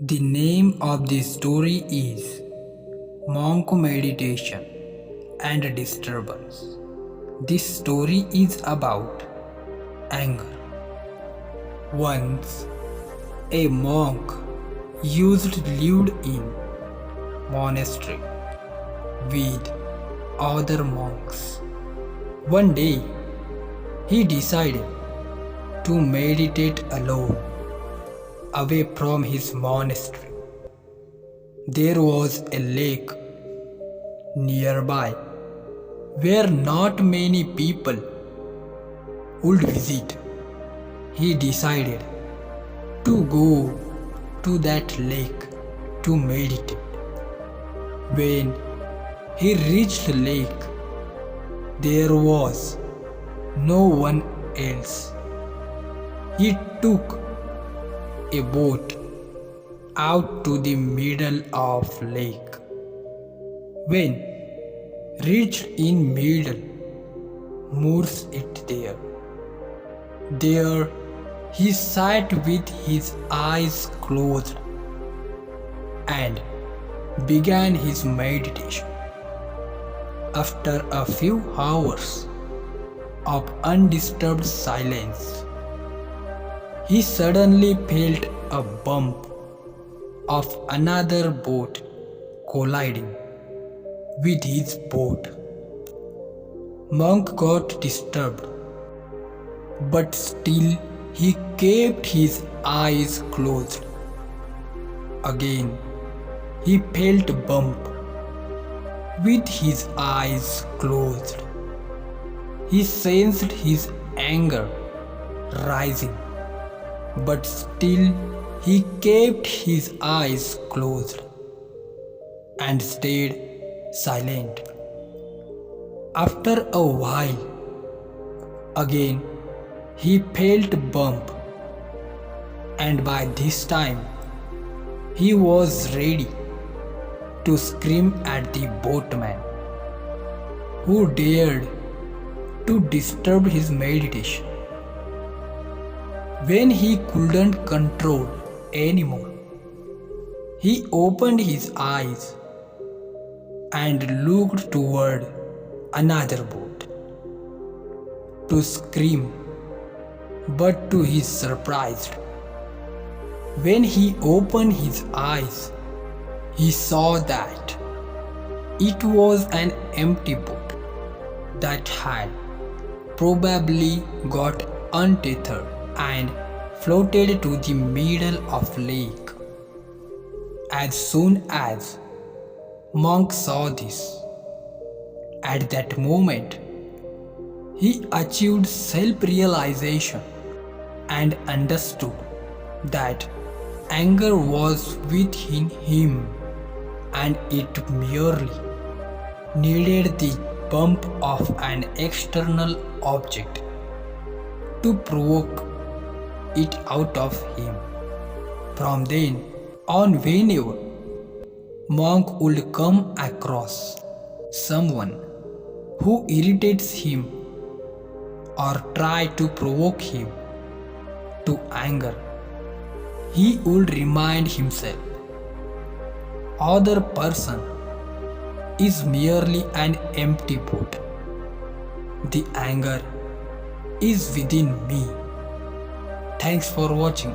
The name of this story is Monk Meditation and Disturbance. This story is about anger. Once, a monk lived in monastery with other monks. One day, he decided to meditate alone, away from his monastery. There was a lake nearby where not many people would visit. He decided to go to that lake to meditate. When he reached the lake, there was no one else. He took a boat out to the middle of lake. When reached in middle, moors it there. There he sat with his eyes closed and began his meditation. After a few hours of undisturbed silence, he suddenly felt a bump of another boat colliding with his boat. Monk got disturbed, but still he kept his eyes closed. Again, he felt a bump with his eyes closed. He sensed his anger rising, but still he kept his eyes closed and stayed silent. After a while, again he felt a bump, and by this time he was ready to scream at the boatman who dared to disturb his meditation. When he couldn't control anymore, he opened his eyes and looked toward another boat to scream, but to his surprise, when he opened his eyes, he saw that it was an empty boat that had probably got untethered and floated to the middle of lake. As soon as Monk saw this, at that moment he achieved self-realization and understood that anger was within him and it merely needed the bump of an external object to provoke it out of him. From then on, whenever Monk would come across someone who irritates him or try to provoke him to anger, he would remind himself, other person is merely an empty boat. The anger is within me. Thanks for watching.